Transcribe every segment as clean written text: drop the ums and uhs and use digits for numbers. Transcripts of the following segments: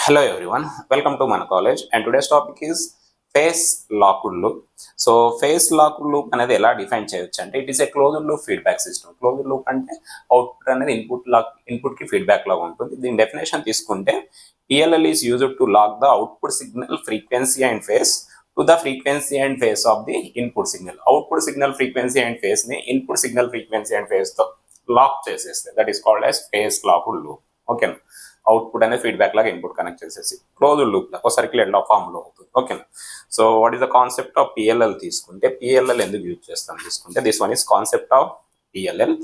Hello everyone, welcome to మన college and today's topic is phase locked loop. So phase locked loop అనేది ఎలా define చేయొచ్చు అంటే it is a closed loop feedback system. Closed loop అంటే output అనేది input కి feedback లాగా ఉంటుంది. దీని డెఫినేషన్ తీసుకుంటే PLL is used to lock the output signal frequency and phase to the frequency and phase of the input signal. Output signal frequency and phase ని input signal frequency and face తో lock చేసేస్తే that is called as face locked loop. ఓకేనా, output అనేది feedback లాగా input connect చేసేసి closed loop లాగా circular form లో అవుతుంది. ఓకేనా, so what is the concept of PLL తీసుకుంటే పిఎల్ఎల్ ఎందుకు యూజ్ చేస్తాం తీసుకుంటే this one is concept of PLL.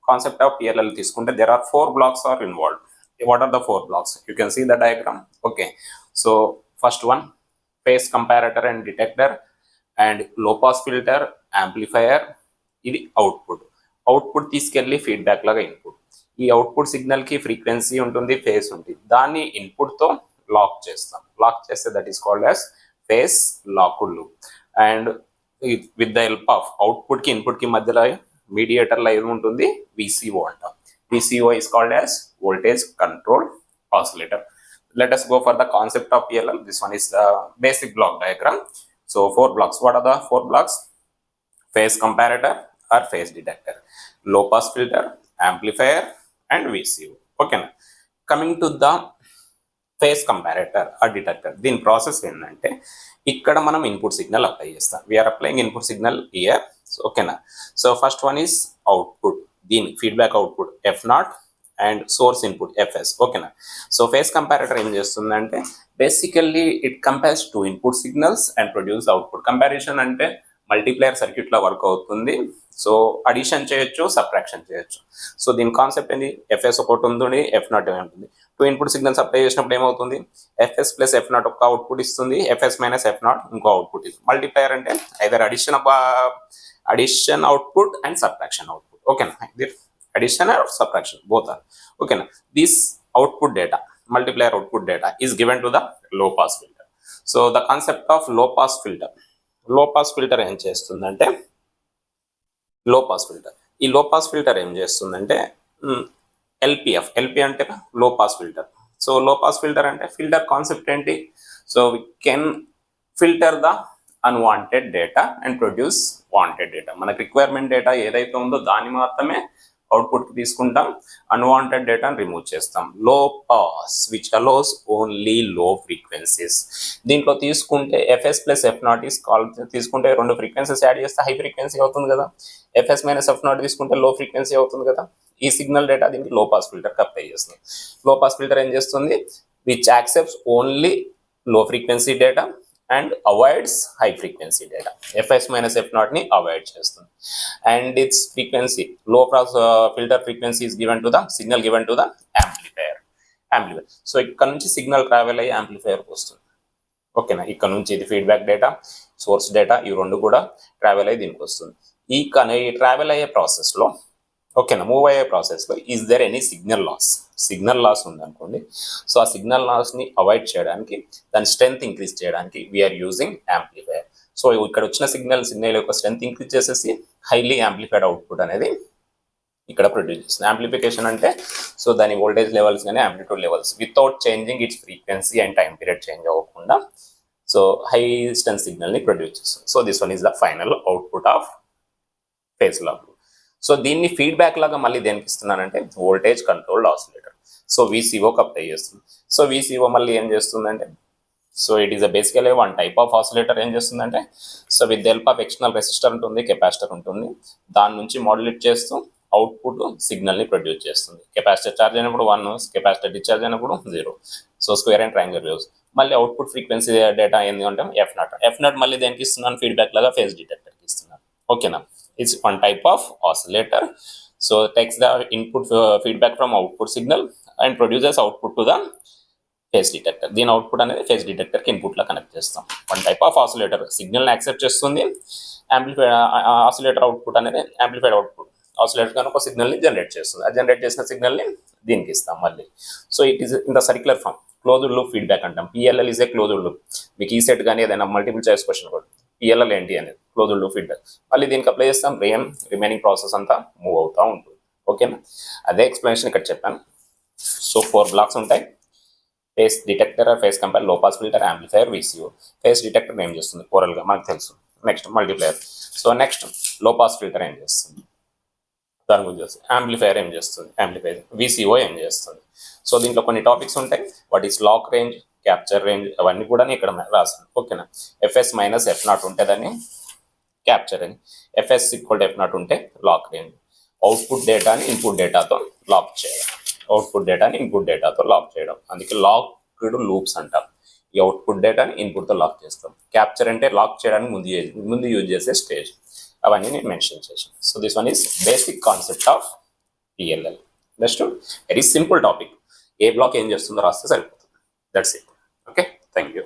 Concept of PLL తీసుకుంటే there are 4 blocks are involved. What are the 4 blocks? You can see the diagram. Okay, so first one, phase comparator and detector and low pass filter, amplifier. ఇది output తీసుకెళ్ళి feedback లాగా input. ఈ output signal కి frequency ఉంటుంది, face ఉంటుంది. దాన్ని input తో lock చేస్తాం. లాక్ చేస్తే that is called as face locked loop. And with the help of output కి ఇన్పుట్ కి మధ్యలో మీడియేటర్ లో ఏది ఉంటుంది, విసిఓ అంటాం. విసిఓ is called as voltage control oscillator. Let us go for the concept of PLL. This one is the basic block diagram. So 4 blocks. What are the 4 blocks? Phase comparator or phase detector, low pass filter, amplifier and VCO. Okay, coming to the phase comparator or detector, దీని process ఏంటంటే ఇక్కడ మనం input signal apply చేస్తాం. We're applying input signal here. ఓకేనా, so first one is output, దీని feedback output F0 and source input FS. ఓకేనా, so phase comparator ఏం చేస్తుందంటే basically it compares two input signals and produce output. Comparison అంటే multiplier circuit లా work అవుతుంది. So addition చేయొచ్చు, subtraction చేయొచ్చు. So దీని కాన్సెప్ట్ ఏంటి, FS ఒకటి ఉంటుంది, F0 ఉంటుంది. 2 ఇన్పుట్ సిగ్నల్స్ అప్లై చేసినప్పుడు ఏమవుతుంది, FS ప్లస్ F0 ఒక అవుట్పుట్ ఇస్తుంది, FS మైనస్ F0 ఇంకో అవుట్పుట్ ఇస్తుంది. మల్టీప్లేయర్ అంటే either addition output and subtraction output. ఓకేనా, ఇది addition or subtraction, both are. Okay, now this output data, multiplier output data is given to the low pass filter. So the concept of low pass filter ఏం చేస్తుందంటే లో pass filter ఏం చేస్తుందంటే LP అంటే low pass filter. So low pass filter అంటే filter concept ఏంటి, so we can filter the unwanted data and produce wanted data. మనకు requirement data ఏదైతే ఉందో దాన్ని మాత్రమే అవుట్పుట్ తీసుకుంటాం, అన్వాంటెడ్ డేటాను రిమూవ్ చేస్తాం. లో పాస్ విచ్ అలోస్ ఓన్లీ లో ఫ్రీక్వెన్సీస్. దీంట్లో తీసుకుంటే FS ప్లస్ F0 తీసుకుంటే 2 ఫ్రీక్వెన్సీస్ యాడ్ చేస్తే హై ఫ్రీక్వెన్సీ అవుతుంది కదా, FS మైనస్ F0 తీసుకుంటే లో ఫ్రీక్వెన్సీ అవుతుంది కదా. ఈ సిగ్నల్ డేటా దీనికి లో పాస్ ఫిల్టర్ అప్లై చేస్తుంది. లో పాస్ ఫిల్టర్ ఏం చేస్తుంది, విచ్ యాక్సెప్ట్స్ ఓన్లీ లో frequency data and avoids high frequency data. FS minus F0 ని అవాయిడ్ చేస్తుంది. అండ్ ఇట్స్ ఫ్రీక్వెన్సీ లో pass filter frequency is given to the signal given to the amplifier. So ఇక్కడ నుంచి signal travel అయ్యి యాంప్లిఫైయర్కి వస్తుంది. ఓకేనా, ఇక్కడ నుంచి ఇది ఫీడ్బ్యాక్ డేటా, సోర్స్ డేటా, ఈ రెండు కూడా ట్రావెల్ అయ్యి దీనికి వస్తుంది. ఈ ట్రావెల్ అయ్యే ప్రాసెస్లో, ఓకేనా, మూవ్ అయ్యే ప్రాసెస్లో is there any signal loss ఉందనుకోండి, సో ఆ సిగ్నల్ లాస్ని అవాయిడ్ చేయడానికి, దాని స్ట్రెంత్ ఇంక్రీజ్ చేయడానికి వీఆర్ యూజింగ్ యాంప్లిఫైయర్. సో ఇక్కడ వచ్చిన సిగ్నల్ యొక్క స్ట్రెంత్ ఇంక్రీజ్ చేసేసి హైలీ యాంప్లిఫైడ్ అవుట్పుట్ అనేది ఇక్కడ ప్రొడ్యూస్ చేస్తుంది. యాంప్లిఫికేషన్ అంటే సో దాని వోల్టేజ్ లెవెల్స్ కానీ amplitude levels without changing its frequency and time period change అవ్వకుండా సో హై స్ట్రెంత్ సిగ్నల్ని ప్రొడ్యూస్ చేస్తుంది. So this one is the final output of face lock. So దీన్ని ఫీడ్బ్యాక్ లాగా మళ్ళీ దేనికి ఇస్తున్నానంటే వోల్టేజ్ కంట్రోల్డ్ ఆసిలేటర్. సో VCOకి అప్లై చేస్తుంది. సో VCO మళ్ళీ ఏం చేస్తుందంటే, so it is basically one type of oscillator. ఏం చేస్తుందంటే so with help of external resistor ఉంటుంది, కెపాసిటర్ ఉంటుంది, దాని నుంచి మాడ్యులేట్ చేస్తూ అవుట్పుట్ సిగ్నల్ని ప్రొడ్యూస్ చేస్తుంది. కెపాసిటర్ ఛార్జ్ అయినప్పుడు 1, కెపాసిటర్ డిశ్చార్జ్ అయినప్పుడు 0. So square and triangular waves. మళ్ళీ అవుట్పుట్ ఫ్రీక్వెన్సీ డేటా ఏంటి అంటే F0 మళ్ళీ దేనికి ఇస్తున్నాను, ఫీడ్బ్యాక్ లాగా ఫేస్ డిటెక్టర్కి ఇస్తున్నాను. ఓకేనా, it's one type of oscillator. So takes the input feedback from output signal and produces output to the phase detector. దీని అవుట్పుట్ అనేది ఫేస్ డిటెక్టర్కి ఇన్పుట్లా కనెక్ట్ చేస్తాం. వన్ టైప్ ఆఫ్ ఆసిలేటర్ సిగ్నల్ని యాక్సెప్ట్ చేస్తుంది. యాంప్లిఫైడ్ ఆసిలేటర్ అవుట్పుట్ అనేది amplified output oscillator కనుక ఒక సిగ్నల్ని జనరేట్ చేస్తుంది. ఆ జనరేట్ చేసిన సిగ్నల్ని దీనికి ఇస్తాం మళ్ళీ. So it is in the circular form, closed loop feedback అంటాం. PLL is a closed loop. మీకు ఈ సెట్ కానీ ఏదైనా మల్టిపుల్ చాయిస్ క్వశ్చన్ కూడా PLL ఏంటి అనేది క్లోజ్డ్ లూప్ ఫీడ్బ్యాక్. మళ్ళీ దీనికి అప్లై చేస్తాం, రిమైనింగ్ ప్రాసెస్ అంతా మూవ్ అవుతూ ఉంటుంది. ఓకేనా, అదే ఎక్స్ప్లెనేషన్ ఇక్కడ చెప్పాను. సో 4 బ్లాక్స్ ఉంటాయి. ఫేస్ డిటెక్టర్ ఫేస్ కంపేర్ లో pass filter amplifier VCO. Face detector ఏం చేస్తుంది ఓరల్గా మనకు తెలుసు. Next multiplayer. సో నెక్స్ట్ లో పాస్ ఫిల్టర్ ఏం చేస్తుంది దాని గురించి. యాంప్లిఫైర్ ఏం చేస్తుంది యాంప్లిఫైర్. VCO ఏం చేస్తుంది. సో దీంట్లో కొన్ని టాపిక్స్ ఉంటాయి. What is lock range, capture range, అవన్నీ కూడా ఇక్కడ రాస్తాను. ఓకేనా. FS మైనస్ F0 ఉంటే దాన్ని క్యాప్చర్ అని, FS ఈక్వల్ F0 ఉంటే లాక్ రేంజ్. అవుట్పుట్ డేటాని ఇన్పుట్ డేటాతో లాక్ చేయడం, అవుట్పుట్ డేటాని ఇన్పుట్ డేటాతో లాక్ చేయడం, అందుకే లాక్డ్ లూప్స్ అంటాం. ఈ అవుట్పుట్ డేటాని ఇన్పుట్తో లాక్ చేస్తాం. క్యాప్చర్ అంటే లాక్ చేయడానికి ముందు యూజ్ చేసే స్టేజ్. అవన్నీ నేను మెన్షన్ చేశాను. So this one is basic concept of PLL. Next very simple topic. ఏ బ్లాక్ ఏం చేస్తుందో రాస్తే సరిపోతుంది. That's it. Okay, thank you.